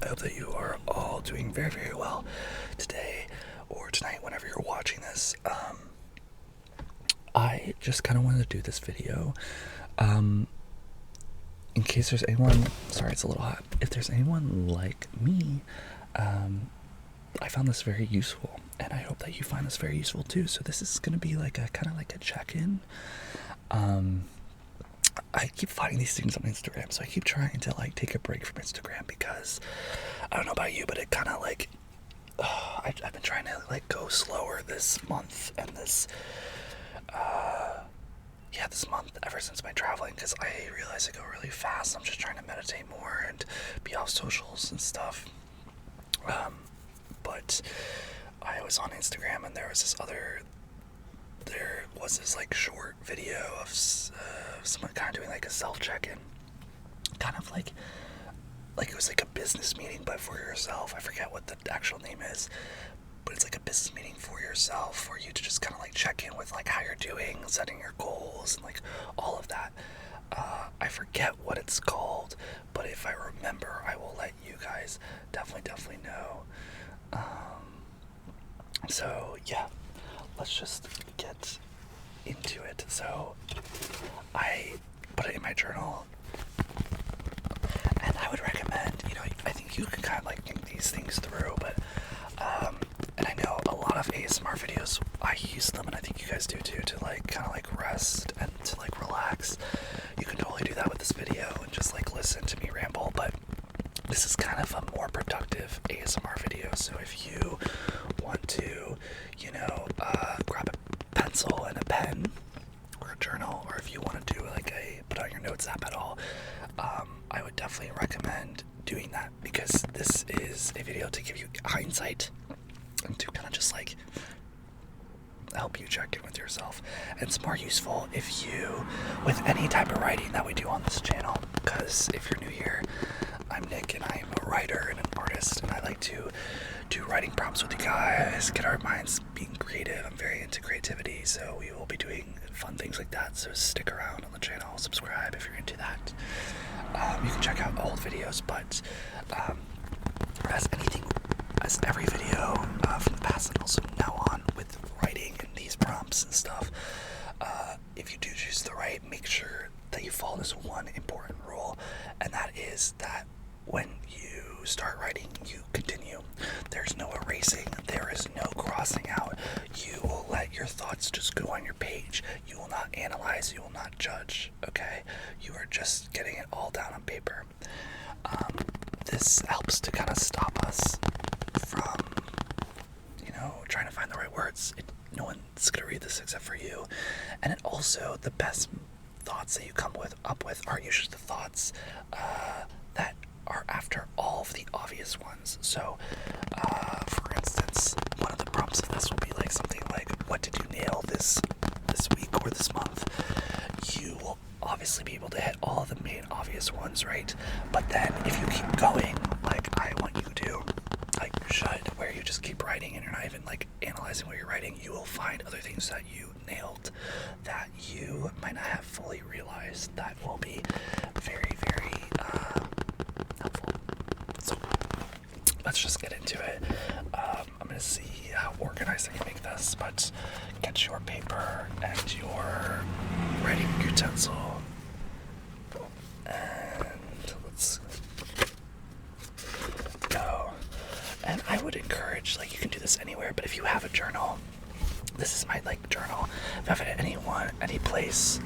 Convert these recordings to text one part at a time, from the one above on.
I hope that you are all doing very, very well today or tonight whenever you're watching this. I just kind of wanted to do this video in case there's anyone, sorry it's a little hot, if there's anyone like me, I found this very useful, and I hope that you find this very useful too. So this is going to be like a kind of like a check-in. I keep finding these things on Instagram, so I keep trying to like take a break from Instagram because I don't know about you, but it kind of like I've been trying to like go slower this month and this month ever since my traveling, because I realize I go really fast. I'm just trying to meditate more and be off socials and stuff. But I was on Instagram and there was this like short video of someone kind of doing like a self check-in, kind of like it was like a business meeting but for yourself. I forget what the actual name is, but it's like a business meeting for yourself, for you to just kind of like check in with like how you're doing, setting your goals and like all of that. I forget what it's called, but if I remember I will let you guys definitely know. So yeah, let's just get into it. So I put it in my journal, and I would recommend, I think you can kind of like think these things through, but and I know a lot of ASMR videos, I use them, and I think you guys do too, to like kind of like rest and to like relax. You can totally do that with this video and just like listen to me ramble, but this is kind of a more productive ASMR video. So if you want to, grab a pencil and a pen or a journal, or if you want to do like put on your notes app at all, I would definitely recommend doing that, because this is a video to give you hindsight and to kind of just like help you check in with yourself. And it's more useful if you, with any type of writing that we do on this channel, because if you're new here, I'm Nick and I'm a writer and an artist, and I like to do writing prompts with you guys, get our minds being creative. I'm very into creativity, so we will be doing fun things like that. So stick around on the channel, subscribe if you're into that. You can check out old videos, but as every video from the past and also now on with writing and these prompts and stuff, if you do choose to write, make sure that you follow this one important rule, and that is that when you start writing, you continue. There's no erasing, there is no crossing out. You will let your thoughts just go on your page. You will not analyze, you will not judge, okay? You are just getting it all down on paper. This helps to kind of stop us from, trying to find the right words. No one's gonna read this except for you. And it also, the best thoughts that you come up with are usually the thoughts that are after all of the obvious ones. So, for instance, one of the prompts of this will be like something like, what did you nail this week or this month? You will obviously be able to hit all of the main obvious ones, right? But then if you keep going, like I want you to, like you should, where you just keep writing and you're not even like analyzing what you're writing, you will find other things that you nailed that you might not have fully realized, that will be very, very helpful. So let's just get into it. I'm gonna see how organized I can make this, but get your paper and your writing utensil, and let's go. And I would encourage, like, you can do this anywhere, but if you have a journal, this is my like journal. If you have it any place,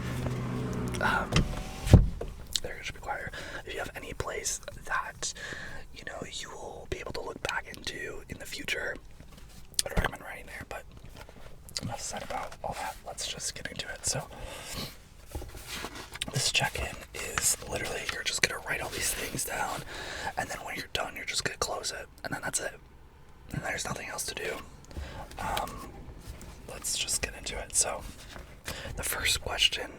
there, it should be quieter. If you have any place that you will be able to look back into in the future, I'd recommend writing there. But enough said about all that. Let's just get into it. So this check-in is literally, you're just gonna write all these things down, and then when you're done, you're just gonna close it, and then that's it. And there's nothing else to do. Let's just get into it. So the first question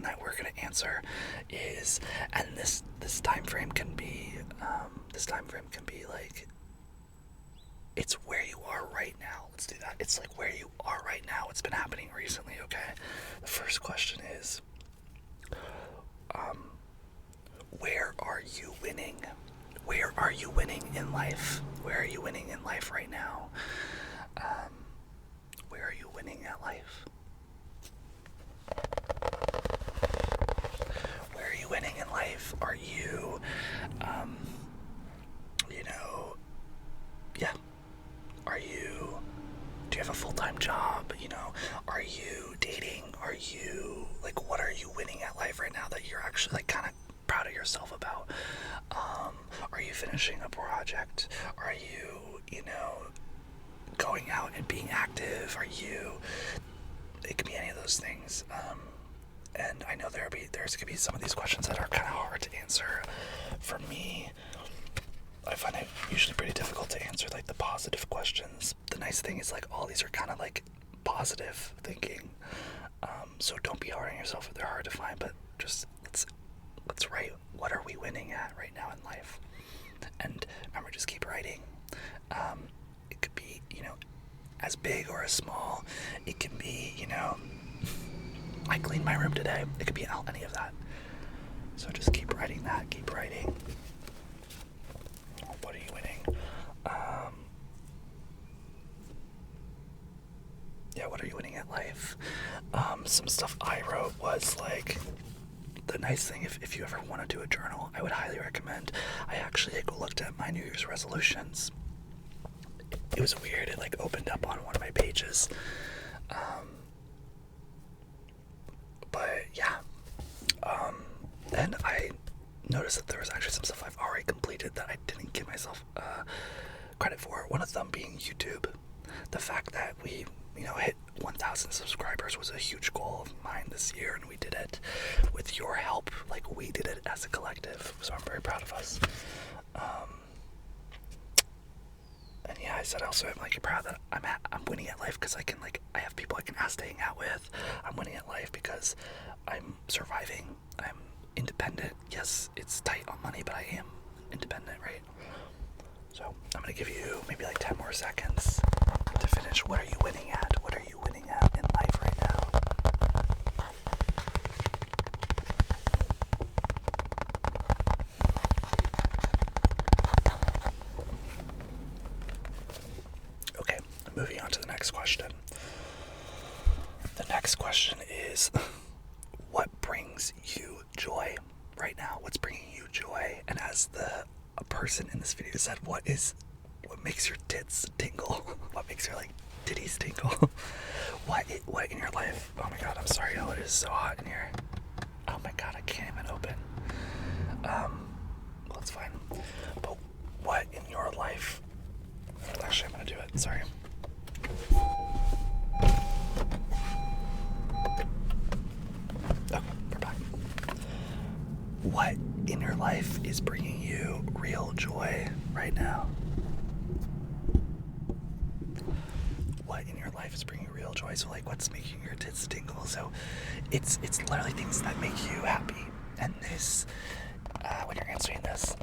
that we're going to answer is, and this time frame can be like, it's where you are right now. Let's do that. It's like where you are right now. It's been happening recently, okay? The first question is, where are you winning? where are you winning in life? Where are you winning in life right now? Where are you winning at life? Where are you winning in life? Are you, yeah. Do you have a full-time job? Are you dating? What are you winning at life right now that you're actually like kind of proud of yourself about? Are you finishing a project? Are you, going out and being active? It could be any of those things. And I know there's going to be some of these questions that are kind of hard to answer. For me, I find it usually pretty difficult to answer like the positive questions. The nice thing is like all these are kind of like positive thinking. So don't be hard on yourself if they're hard to find, but just let's write what are we winning at right now in life. And remember, just keep writing. It could be, as big or as small. It can be, I cleaned my room today. It could be any of that. So just keep writing that, keep writing. What are you winning? What are you winning at life? Some stuff I wrote was like, the nice thing, if you ever want to do a journal, I would highly recommend. I actually looked at my New Year's resolutions. It was weird. It opened up on one of my pages. But yeah. And I noticed that there was actually some stuff I've already completed that I didn't give myself credit for. One of them being YouTube. The fact that we, hit 1,000 subscribers was a huge goal of mine this year, and we did it with your help. We did it as a collective, so I'm very proud of us. And yeah, I said also I'm proud that I'm winning at life because I have people I can ask to hang out with. I'm winning at life because I'm surviving. I'm independent. Yes, it's tight on money, but I am independent, right? So I'm gonna give you maybe 10 more seconds to finish. What are you winning at? What are you winning at in life right now? Okay, moving on to the next question. The next question is, what brings you joy right now? What's bringing you joy? And as a person in this video said, what makes your tits tingle? What makes your titties tingle? What in your life? Oh my god, I'm sorry. Oh, it is so hot in here. Oh my god, I can't even open. Well, it's fine. But what in your life? Actually, I'm gonna do it. Sorry. Okay, we're back. What in your life is bringing you real joy right now? What in your life is bringing you real joy? So what's making your tits tingle? So it's literally things that make you happy. And this, when you're answering this,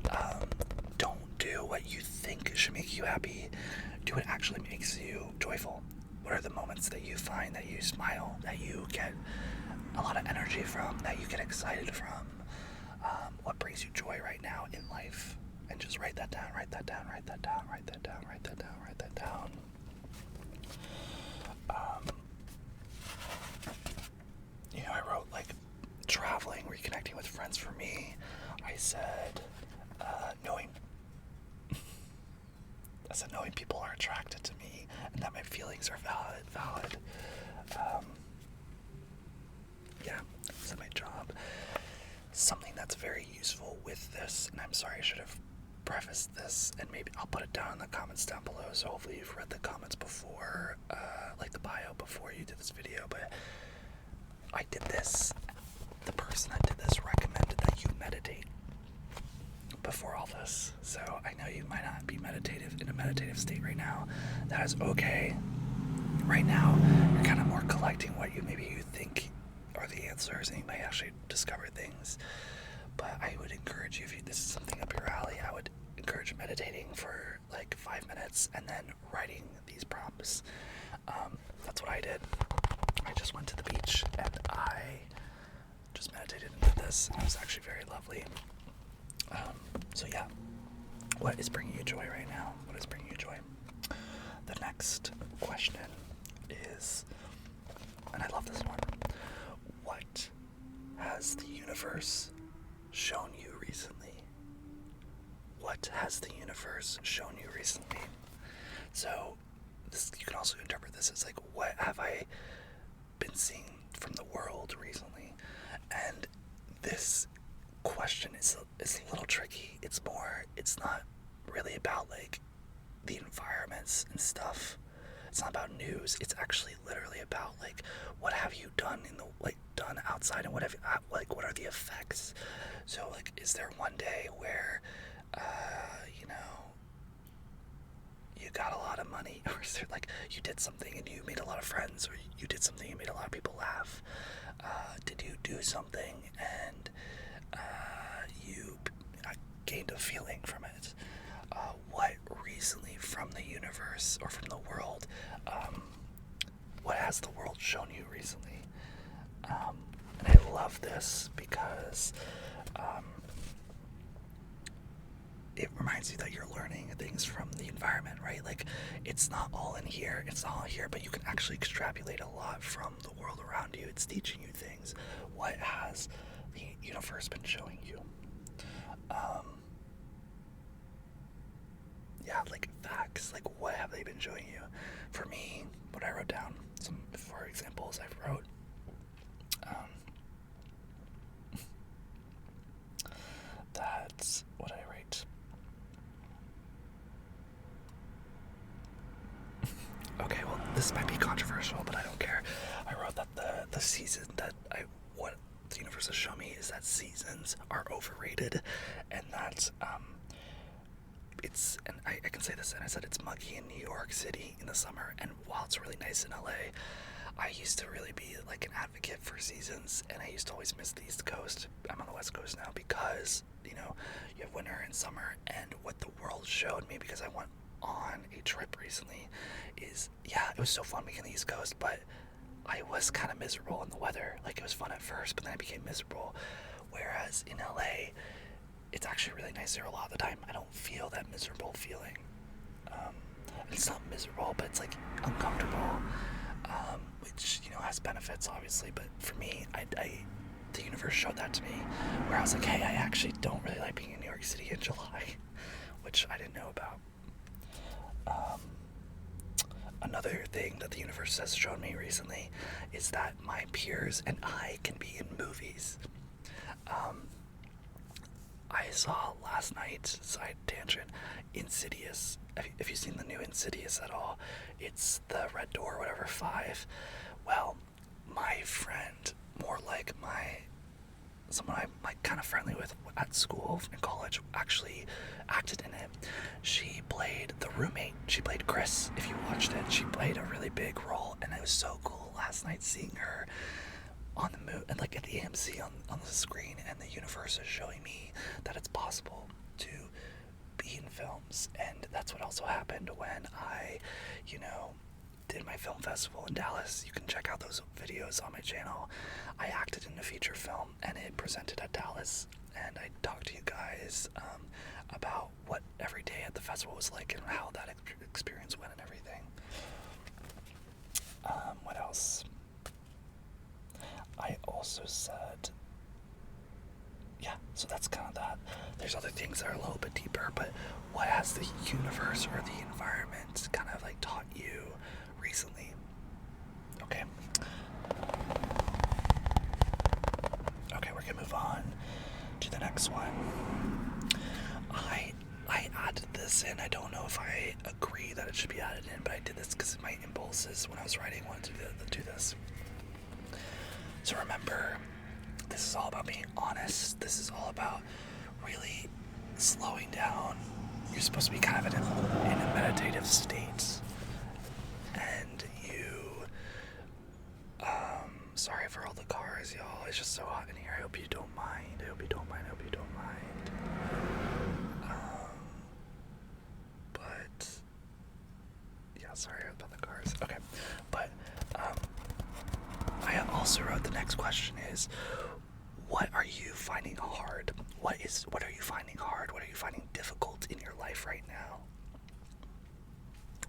don't do what you think should make you happy. Do what actually makes you joyful. What are the moments that you find that you smile, that you get a lot of energy from, that you get excited from? What brings you joy right now in life? And just write that down, write that down, write that down, write that down, write that down, write that down. I wrote traveling, reconnecting with friends for me. I said knowing people are attracted to me and that my feelings are valid. Yeah, that's my job. Something that's very useful with this, and I'm sorry I should have prefaced this, and maybe I'll put it down in the comments down below, so hopefully you've read the comments before, the bio before you did this video, but I did this. The person that did this recommended that you meditate before all this, so I know you might not be in a meditative state right now. That is okay. Right now, you're kind of more collecting what you think are the answers, and you might actually discover things. But I would encourage you, if this is something up your alley, I would encourage meditating for 5 minutes and then writing these prompts. That's what I did. I just went to the beach and I just meditated and did this, and it was actually very lovely. So yeah, What is bringing you joy right now? What is bringing you joy? The next question is, and I love this one, what has the universe shown you recently? What has the universe shown you recently? So, this, you can also interpret this as like, what have I been seeing from the world recently? And this question is a little tricky. It's not really about like the environments and stuff. It's not about news. It's actually literally about like, what have you done done outside, and what are the effects? So like, is there one day where you got a lot of money, or is there like you did something and you made a lot of friends, or you did something and made a lot of people laugh? Did you do something and you gained a feeling from it? What recently from the universe or from the world, what has the world shown you recently? And I love this because it reminds you that you're learning things from the environment, right? Like, it's not all in here, but you can actually extrapolate a lot from the world around you. It's teaching you things. What has the universe been showing you? Yeah, like facts. Like, what have they been showing you? For me, what I wrote down, some for examples I wrote, that's what I write. Okay, well, this might be controversial, but I don't care. I wrote that the season what the universe has shown me is that seasons are overrated, and that and I can say this, and I said it's muggy in New York City in the summer, and while it's really nice in LA, I used to really be like an advocate for seasons, and I used to always miss the East Coast. I'm on the West Coast now because, you have winter and summer, and what the world showed me, because I went on a trip recently, is, yeah, it was so fun being on the East Coast, but I was kind of miserable in the weather. Like, it was fun at first, but then I became miserable. Whereas in LA, it's actually really nice there a lot of the time. I don't feel that miserable feeling. It's not miserable, but it's like uncomfortable, which, has benefits, obviously. But for me, the universe showed that to me, where I was like, hey, I actually don't really like being in New York City in July, which I didn't know about. Another thing that the universe has shown me recently is that my peers and I can be in movies. I saw last night, side tangent, Insidious. Have you seen the new Insidious at all? It's the Red Door, whatever, 5. Well, my friend, more like someone I'm like kind of friendly with at school in college, actually acted in it. She played the roommate. She played Chris. If you watched it, she played a really big role, and it was so cool last night seeing her on the movie, and like at the AMC on the screen, and the universe is showing me that it's possible to be in films. And that's what also happened when I, did my film festival in Dallas. You can check out those videos on my channel. I acted in a feature film, and it presented at Dallas, and I talked to you guys about what every day at the festival was like, and how that experience went and everything. What else? I also said, yeah, so that's kind of that. There's other things that are a little bit deeper, but what has the universe or the environment kind of like taught you recently? Okay, we're gonna move on to the next one. I added this in. I don't know if I agree that it should be added in, but I did this because my impulses when I was writing wanted to do this. So remember, this is all about being honest. This is all about really slowing down. You're supposed to be kind of in a meditative state. And sorry for all the cars, y'all. It's just so hot in here. I hope you don't mind. But, yeah, sorry about the cars. Okay, but, I also wrote the next question is, what are you finding hard? What are you finding hard? What are you finding difficult in your life right now?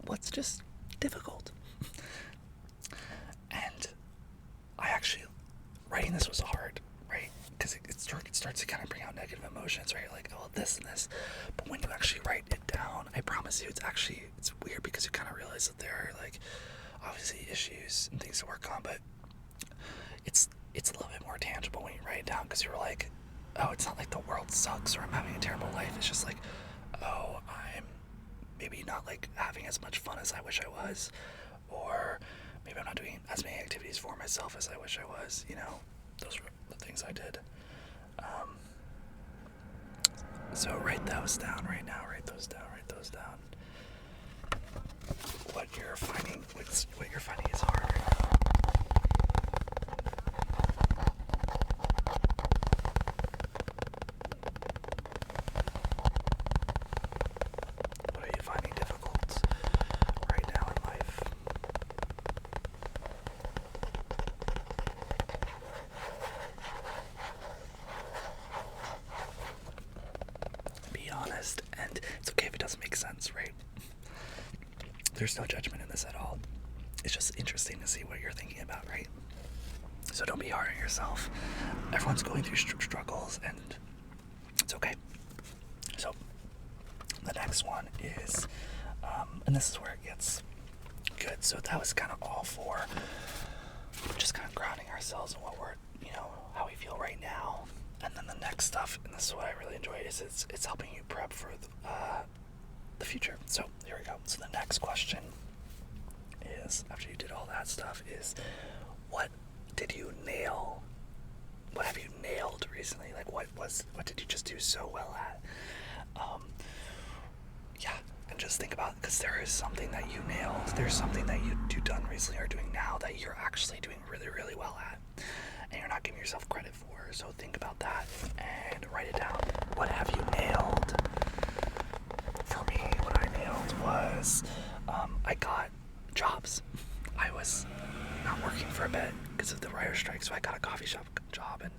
What's just difficult? And I actually, writing this was hard, right? Because it starts to kind of bring out negative emotions, right? Like, oh, this and this. But when you actually write it down, I promise you, it's weird because you kind of realize that there are, like, obviously issues and things to work on, but it's a little bit more tangible when you write it down, because you're like, oh, it's not like the world sucks or I'm having a terrible life. It's just like, oh, I'm maybe not like having as much fun as I wish I was, or maybe I'm not doing as many activities for myself as I wish I was. You know, those were the things I did. So write those down right now. Write those down. What you're finding is hard right now. What are you finding difficult right now in life? Be honest, and it's okay if it doesn't make sense, right? There's no judgment in this at all. It's just interesting to see what you're thinking about, right? So don't be hard on yourself. Everyone's going through struggles, and it's okay. So the next one is, and this is where it gets good. So that was kind of all for just kind of grounding ourselves in what we're, how we feel right now. And then the next stuff, and this is what I really enjoyed, is it's helping you prep for the future. So here we go. So the next question is, after you did all that stuff, is what did you nail? What have you nailed recently? Like what did you just do so well at? Yeah, and just think about it, because there is something that you nailed. There's something that you've done recently or doing now that you're actually doing really, really well at, and you're not giving yourself credit for. So think about that and write it down. What have you nailed? For me, what I nailed was I got jobs. I was not working for a bit because of the writer's strike, so I got a coffee shop job, and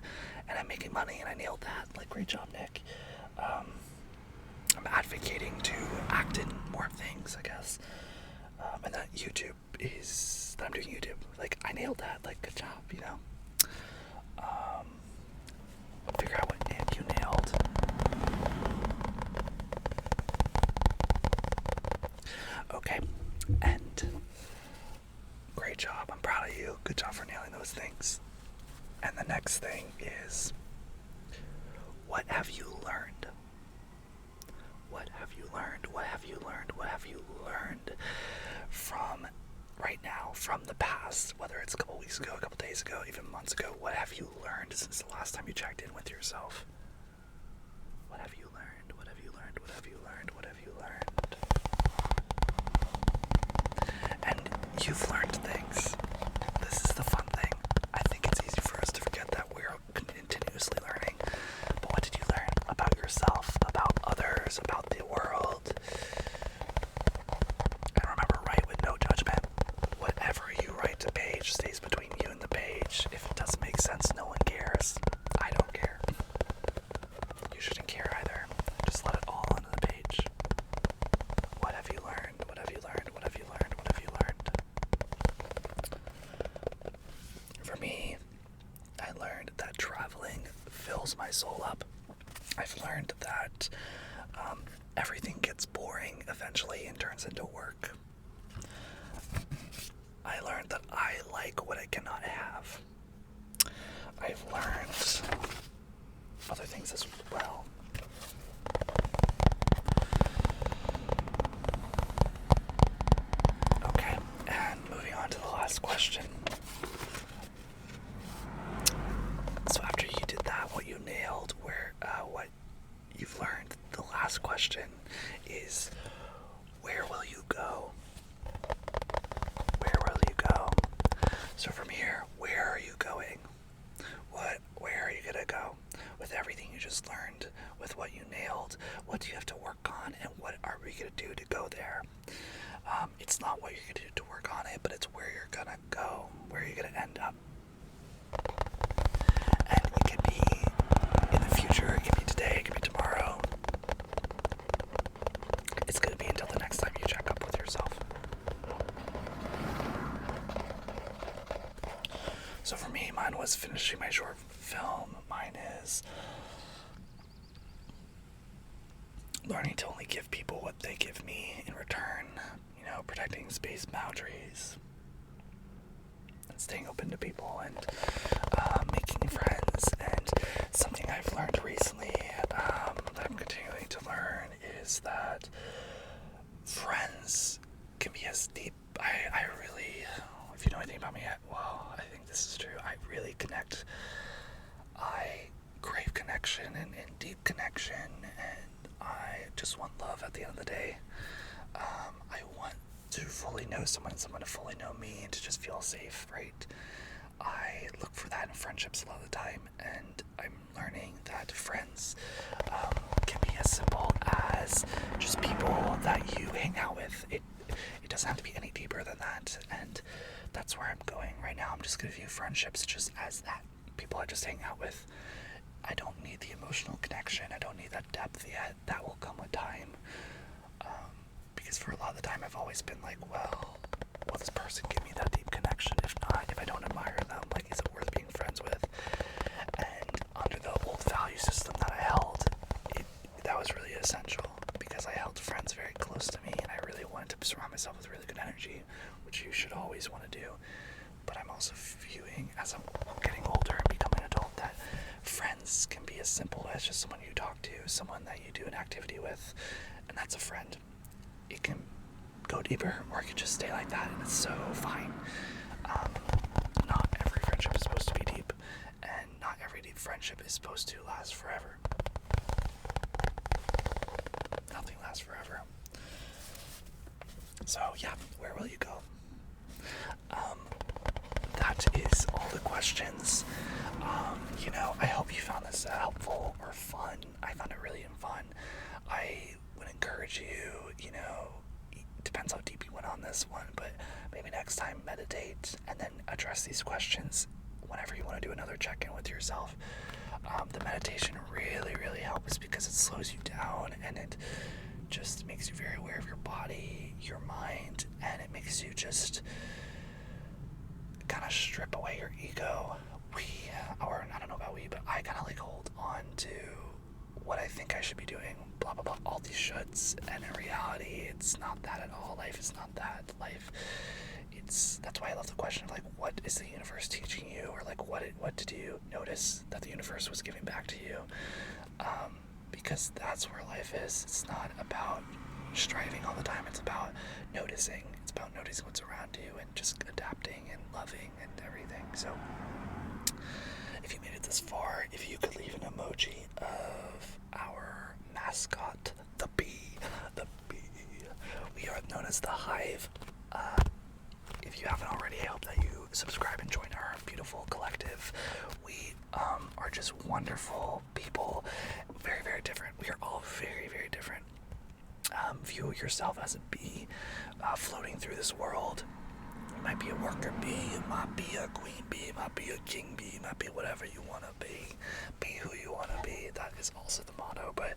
I'm making money, and I nailed that. Like, great job, Nick. I'm advocating to act in more things, I guess. And that I'm doing YouTube. Like, I nailed that. Like, good job, figure out what you nailed. Okay, and great job. I'm proud of you. Good job for nailing those things. And the next thing is, what have you learned? What have you learned? What have you learned? What have you learned from right now, from the past, whether it's a couple weeks ago, a couple days ago, even months ago? What have you learned since the last time you checked in with yourself? What have you learned? What have you learned? What have you learned? What have you learned? And you've learned things. This is the fun thing. I think it's easy for us to forget that we're continuously learning. But what did you learn about yourself, about others, about the world? And remember, write with no judgment. Whatever you write to page stays between you and the page. If it doesn't make sense, no one cares. I don't care. You shouldn't care either. Just let it all onto the page. What have you learned? What have you learned? What have you learned? What have you learned? For me, I learned that traveling fills my soul up. I've learned that everything gets boring eventually and turns into work. I learned that I like what I cannot have. I've learned other things as well. Okay, and moving on to the last question. So after you did that, what you nailed, what you've learned, the last question is, where will you go? Where will you go? So from here, where are you going? Where are you gonna go? With everything you just learned, with what you nailed, what do you have to work on, and what are we gonna do to go there? It's not what you're gonna do to work on it, but it's where you're gonna go, where you're gonna end up. And it can be future, it could be today, it could be tomorrow. It's going to be until the next time you check up with yourself. So for me, mine was finishing my short film. Mine is learning to only give people what they give me in return. You know, protecting space boundaries and staying open to people and making friends. And something I've learned recently that I'm continuing to learn is that friends can be as deep. I really, if you know anything about me, well, I think this is true. I really connect. I crave connection and deep connection, and I just want love at the end of the day. I want to fully know someone and someone to fully know me and to just feel safe, right? I look for that in friendships a lot of the time, and I'm learning that friends can be as simple as just people that you hang out with. It doesn't have to be any deeper than that, and that's where I'm going right now. I'm just going to view friendships just as that. People I just hang out with. I don't need the emotional connection. I don't need that depth yet. That will come with time. Because for a lot of the time I've always been like, well, will this person give me that deep connection? If not, if I don't admire them, like, is it worth being friends with? And under the old value system that I held, that was really essential, because I held friends very close to me, and I really wanted to surround myself with really good energy, which you should always want to do. But I'm also viewing, as I'm getting older and becoming an adult, that friends can be as simple as just someone you talk to, someone that you do an activity with, and that's a friend. It can go deeper, or it can just stay like that, and it's so fine. Not every friendship is supposed to be deep, and not every deep friendship is supposed to last forever. Nothing lasts forever. So yeah, where will you go? That is all the questions. I hope you found this helpful or fun. I found it really fun. I would encourage you, it depends how deep you went on this one, but maybe next time meditate and then address these questions whenever you want to do another check-in with yourself. The meditation really, really helps because it slows you down, and it just makes you very aware of your body, your mind, and it makes you just kind of strip away your ego. I don't know about we, but I kind of like hold on to what I think I should be doing, blah, blah, blah, all these shoulds, and in reality, it's not that at all. Life is not that. That's why I love the question of, like, what is the universe teaching you, or like, what did you notice that the universe was giving back to you? Because that's where life is. It's not about striving all the time. It's about noticing. It's about noticing what's around you and just adapting and loving and everything. So if you made it this far, if you could leave an emoji of our mascot, the bee. We are known as the HIVE. If you haven't already, I hope that you subscribe and join our beautiful collective. We are just wonderful people, very, very different. We are all very, very different. View yourself as a bee floating through this world. You might be a worker bee, you might be a queen bee, you might be a king bee, you might be whatever you want to be. Be who you want to be. That is also the motto. But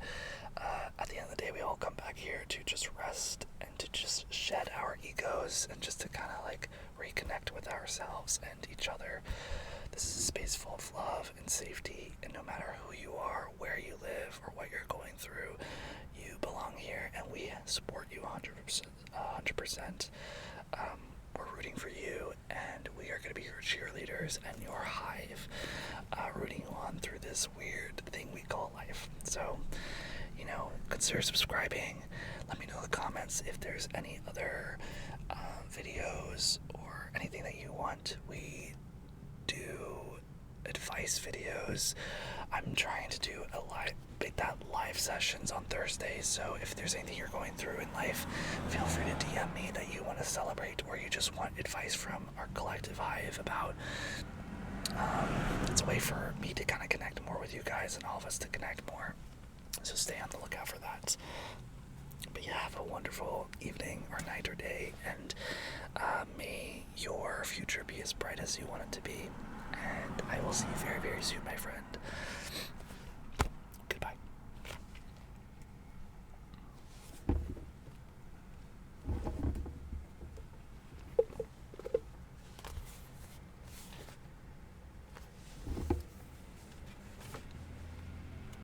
at the end of the day, we all come back here to just rest and to just shed our egos and just to kind of like reconnect with ourselves and each other. This is a space full of love and safety, and no matter who you are, where you live, or what you're going through, you belong here, and we support you 100%. We're rooting for you, and we are going to be your cheerleaders and your hive, rooting you on through this weird thing we call life. So, consider subscribing. Let me know in the comments if there's any other videos or anything that you want. We do advice videos. I'm trying to do live sessions on Thursdays, so if there's anything you're going through in life, feel free to DM me that you want to celebrate, or you just want advice from our collective hive about. It's a way for me to kind of connect more with you guys and all of us to connect more, so stay on the lookout for that. But yeah, have a wonderful evening or night or day, and may your future be as bright as you want it to be, and I will see you very, very soon, my friend.